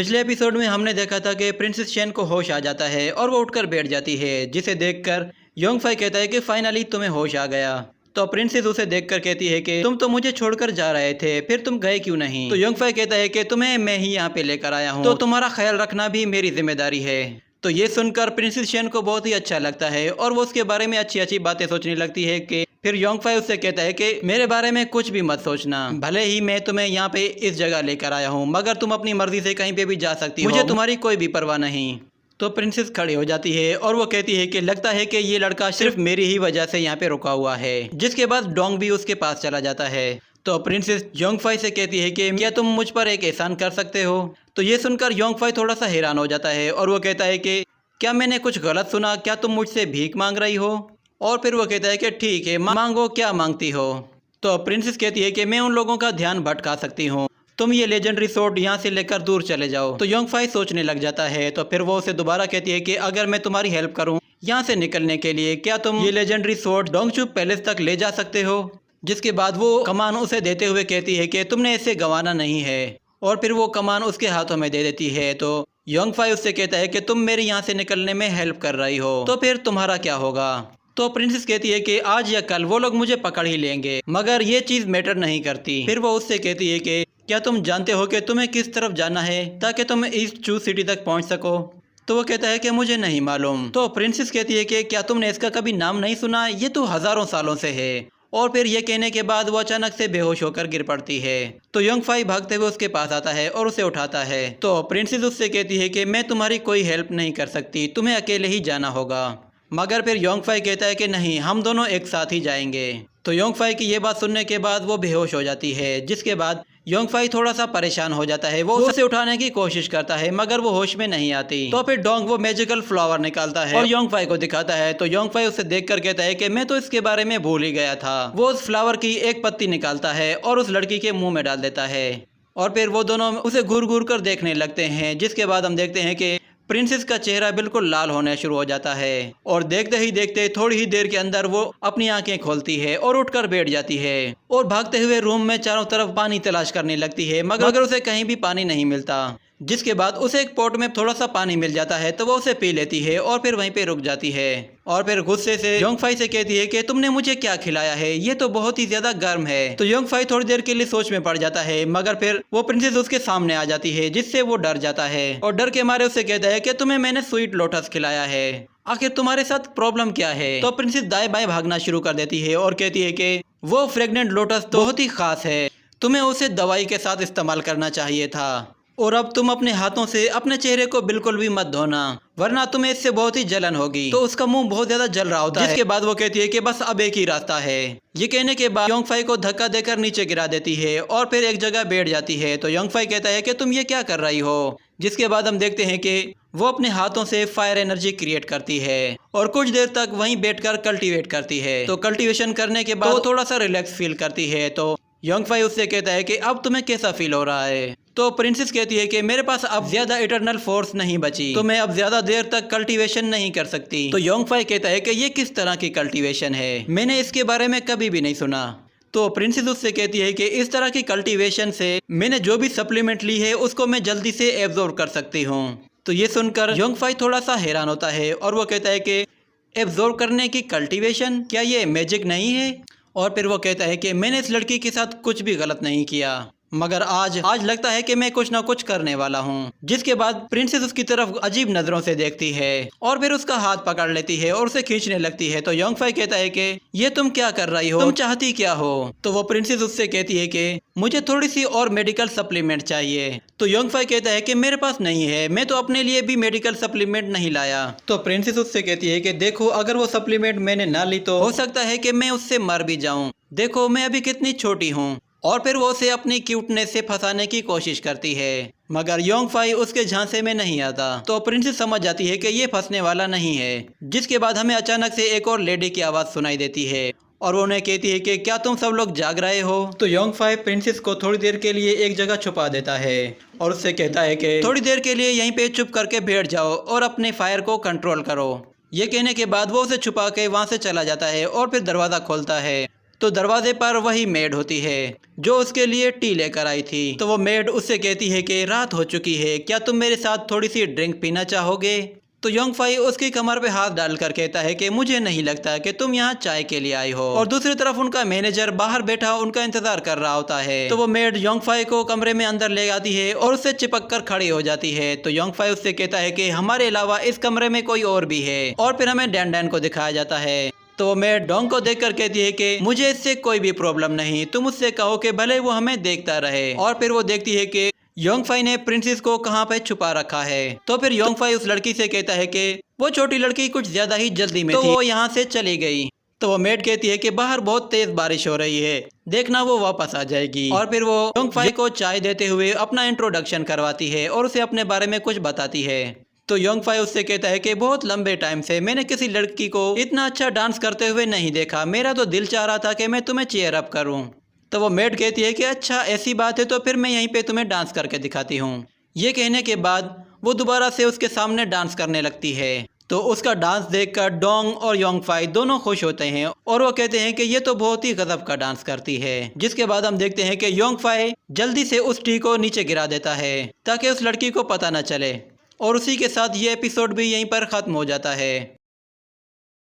पिछले एपिसोड में हमने देखा था कि प्रिंसेस चेन को होश आ जाता है और वो उठकर बैठ जाती है, जिसे देखकर योंगफाई कहता है कि फाइनली तुम्हें होश आ गया। तो प्रिंसेस उसे देखकर कहती है कि तुम तो मुझे छोड़कर जा रहे थे, फिर तुम गए क्यों नहीं। तो योंगफाई कहता है कि तुम्हें मैं ही यहाँ पे लेकर आया हूँ, तो तुम्हारा ख्याल रखना भी मेरी जिम्मेदारी है। तो ये सुनकर प्रिंसेस चेन को बहुत ही अच्छा लगता है और वो उसके बारे में अच्छी अच्छी बातें सोचने लगती है कि फिर योंगफाई उससे कहता है कि मेरे बारे में कुछ भी मत सोचना, भले ही मैं तुम्हें यहाँ पे इस जगह लेकर आया हूँ, मगर तुम अपनी मर्जी से कहीं पे भी जा सकती हो, मुझे तुम्हारी कोई भी परवाह नहीं। तो प्रिंसेस खड़ी हो जाती है और वो कहती है कि लगता है कि ये लड़का सिर्फ मेरी ही वजह से यहाँ पे रुका हुआ है। जिसके बाद डोंग भी उसके पास चला जाता है। तो प्रिंसेस योंगफाई से कहती है कि क्या तुम मुझ पर एक एहसान कर सकते हो। तो ये सुनकर योंगफाई थोड़ा सा हैरान हो जाता है और वो कहता है कि क्या मैंने कुछ गलत सुना, क्या तुम मुझसे भीख मांग रही हो। और फिर वो कहता है कि ठीक है, मांगो, क्या मांगती हो। तो प्रिंसेस कहती है कि मैं उन लोगों का ध्यान भटका सकती हूँ, तुम ये लेजेंडरी स्वॉर्ड यहाँ से लेकर दूर चले जाओ। तो योंगफाई सोचने लग जाता है। तो फिर वो उसे दोबारा कहती है कि अगर मैं तुम्हारी हेल्प करूँ यहाँ से निकलने के लिए, क्या तुम ये लेजेंडरी स्वॉर्ड डोंगचू पैलेस तक ले जा सकते हो। जिसके बाद वो कमान उसे देते हुए कहती है कि तुमने इसे गंवाना नहीं है, और फिर वो कमान उसके हाथों में दे देती है। तो योंगफाई उससे कहता है कि तुम मेरे यहाँ से निकलने में हेल्प कर रही हो, तो फिर तुम्हारा क्या होगा। तो प्रिंसेस कहती है कि आज या कल वो लोग मुझे पकड़ ही लेंगे, मगर ये चीज़ मैटर नहीं करती। फिर वो उससे कहती है कि क्या तुम जानते हो कि तुम्हें किस तरफ जाना है ताकि तुम ईस्ट चू सिटी तक पहुंच सको। तो वो कहता है कि मुझे नहीं मालूम। तो प्रिंसेस कहती है कि क्या तुमने इसका कभी नाम नहीं सुना, ये तो हजारों सालों से है। और फिर ये कहने के बाद वो अचानक से बेहोश होकर गिर पड़ती है। तो योंगफाई भागते हुए उसके पास आता है और उसे उठाता है। तो प्रिंसेस उससे कहती है कि मैं तुम्हारी कोई हेल्प नहीं कर सकती, तुम्हें अकेले ही जाना होगा। मगर फिर योंगफाई कहता है कि नहीं, हम दोनों एक साथ ही जाएंगे। तो योंगफाई की ये बात सुनने के बाद वो बेहोश हो जाती है। जिसके बाद योंगफाई थोड़ा सा परेशान हो जाता है, वो उसे उठाने की कोशिश करता है मगर वो होश में नहीं आती। तो फिर डोंग वो मैजिकल फ्लावर निकालता है और योंगफाई को दिखाता है। तो योंगफाई उसे देखकर कहता है कि मैं तो इसके बारे में भूल ही गया था। वो उस फ्लावर की एक पत्ती निकालता है और उस लड़की के मुंह में डाल देता है, और फिर वो दोनों उसे घूर घूर कर देखने लगते हैं। जिसके बाद हम देखते हैं कि प्रिंसेस का चेहरा बिल्कुल लाल होने शुरू हो जाता है, और देखते ही देखते थोड़ी ही देर के अंदर वो अपनी आंखें खोलती है और उठकर बैठ जाती है और भागते हुए रूम में चारों तरफ पानी तलाश करने लगती है, मगर उसे कहीं भी पानी नहीं मिलता। जिसके बाद उसे एक पॉट में थोड़ा सा पानी मिल जाता है, तो वो उसे पी लेती है और फिर वहीं पे रुक जाती है। और फिर गुस्से से योंगफाई से कहती है कि तुमने मुझे क्या खिलाया है, ये तो बहुत ही ज्यादा गर्म है। तो योंगफाई थोड़ी देर के लिए सोच में पड़ जाता है, मगर फिर वो प्रिंसेस उसके सामने आ जाती है, जिससे वो डर जाता है और डर के मारे उससे कहता है कि तुम्हें मैंने स्वीट लोटस खिलाया है, आखिर तुम्हारे साथ प्रॉब्लम क्या है। तो प्रिंसेस दाएं बाएं भागना शुरू कर देती है और कहती है कि वो फ्रेगनेंट लोटस तो बहुत ही खास है, तुम्हें उसे दवाई के साथ इस्तेमाल करना चाहिए था, और अब तुम अपने हाथों से अपने चेहरे को बिल्कुल भी मत धोना, वरना तुम्हें इससे बहुत ही जलन होगी। तो उसका मुंह बहुत ज्यादा जल रहा होता है। जिसके बाद वो कहती है कि बस अब एक ही रास्ता है। ये कहने के बाद योंगफाई को धक्का देकर नीचे गिरा देती है और फिर एक जगह बैठ जाती है। तो योंगफाई कहता है कि तुम ये क्या कर रही हो। जिसके बाद हम देखते हैं कि वो अपने हाथों से फायर एनर्जी क्रिएट करती है और कुछ देर तक वहीं बैठकर कल्टीवेट करती है। तो कल्टीवेशन करने के बाद वो थोड़ा सा रिलैक्स फील करती है। तो योंगफाई उससे कहता है कि अब तुम्हें कैसा फील हो रहा है। तो प्रिंसेस कहती है कि मेरे पास अब ज्यादा इटरनल फोर्स नहीं बची, तो मैं अब ज्यादा देर तक कल्टीवेशन नहीं कर सकती। तो योंगफाई कहता है कि ये किस तरह की कल्टीवेशन है, मैंने इसके बारे में कभी भी नहीं सुना। तो प्रिंसेस उससे कहती है कि इस तरह की कल्टीवेशन से मैंने जो भी सप्लीमेंट ली है उसको मैं जल्दी से एब्जॉर्ब कर सकती हूँ। तो ये सुनकर योंगफाई थोड़ा सा हैरान होता है और वो कहता है कि एब्जॉर्ब करने की कल्टीवेशन, क्या ये मैजिक नहीं है। और फिर वो कहता है कि मैंने इस लड़की के साथ कुछ भी गलत नहीं किया, मगर आज लगता है कि मैं कुछ ना कुछ करने वाला हूँ। जिसके बाद प्रिंसेस उसकी तरफ अजीब नजरों से देखती है और फिर उसका हाथ पकड़ लेती है और उसे खींचने लगती है। तो योंगफाई कहता है कि ये तुम क्या कर रही हो, तुम चाहती क्या हो। तो वो प्रिंसेस उससे कहती है कि मुझे थोड़ी सी और मेडिकल सप्लीमेंट चाहिए। तो योंगफाई कहता है कि मेरे पास नहीं है, मैं तो अपने लिए भी मेडिकल सप्लीमेंट नहीं लाया। तो प्रिंसेस उससे कहती है कि देखो, अगर वो सप्लीमेंट मैंने ना ली तो हो सकता है कि मैं उससे मर भी जाऊं, देखो मैं अभी कितनी छोटी हूँ। और फिर वो उसे अपनी क्यूटनेस से फंसाने की कोशिश करती है, मगर योंगफाई उसके झांसे में नहीं आता। तो प्रिंसेस समझ जाती है कि ये फंसने वाला नहीं है। जिसके बाद हमें अचानक से एक और लेडी की आवाज़ सुनाई देती है और वो उन्हें कहती है कि क्या तुम सब लोग जाग रहे हो। तो योंगफाई प्रिंसेस को थोड़ी देर के लिए एक जगह छुपा देता है और उससे कहता है कि थोड़ी देर के लिए यहीं पे चुप करके बैठ जाओ और अपने फायर को कंट्रोल करो। ये कहने के बाद वो उसे छुपा के वहाँ से चला जाता है और फिर दरवाज़ा खोलता है। तो दरवाजे पर वही मेड होती है जो उसके लिए टी लेकर आई थी। तो वो मेड उससे कहती है कि रात हो चुकी है, क्या तुम मेरे साथ थोड़ी सी ड्रिंक पीना चाहोगे। तो योंगफाई उसकी कमर पे हाथ डालकर कहता है कि मुझे नहीं लगता कि तुम यहाँ चाय के लिए आई हो। और दूसरी तरफ उनका मैनेजर बाहर बैठा उनका इंतजार कर रहा होता है। तो वो मेड योंगफाई को कमरे में अंदर ले आती है और उससे चिपक कर खड़ी हो जाती है। तो योंगफाई उससे कहता है कि हमारे अलावा इस कमरे में कोई और भी है। और फिर हमें डैन डैन को दिखाया जाता है। तो वो मेड डोंग को देखकर कहती है कि मुझे इससे कोई भी प्रॉब्लम नहीं, तुम उससे कहो कि भले वो हमें देखता रहे। और फिर वो देखती है कि योंगफाई ने प्रिंसेस को कहाँ पे छुपा रखा है। तो फिर योंगफाई उस लड़की से कहता है कि वो छोटी लड़की कुछ ज्यादा ही जल्दी में थी, वो यहाँ से चली गई। तो वो मेड कहती है कि बाहर बहुत तेज बारिश हो रही है, देखना वो वापस आ जाएगी। और फिर वो योंगफाई को चाय देते हुए अपना इंट्रोडक्शन करवाती है और उसे अपने बारे में कुछ बताती है। तो योंगफाई उससे कहता है कि बहुत लंबे टाइम से मैंने किसी लड़की को इतना अच्छा डांस करते हुए नहीं देखा, मेरा तो दिल चाह रहा था कि मैं तुम्हें चीयर अप करूं। तो वो मेड कहती है कि अच्छा ऐसी बात है, तो फिर मैं यहीं पे तुम्हें डांस करके दिखाती हूँ। ये कहने के बाद वो दोबारा से उसके सामने डांस करने लगती है। तो उसका डांस देखकर डोंग और योंगफाई दोनों खुश होते हैं और वो कहते हैं कि ये तो बहुत ही गजब का डांस करती है। जिसके बाद हम देखते हैं कि योंगफाई जल्दी से उस टी को नीचे गिरा देता है ताकि उस लड़की को पता न चले। और उसी के साथ ये एपिसोड भी यहीं पर ख़त्म हो जाता है।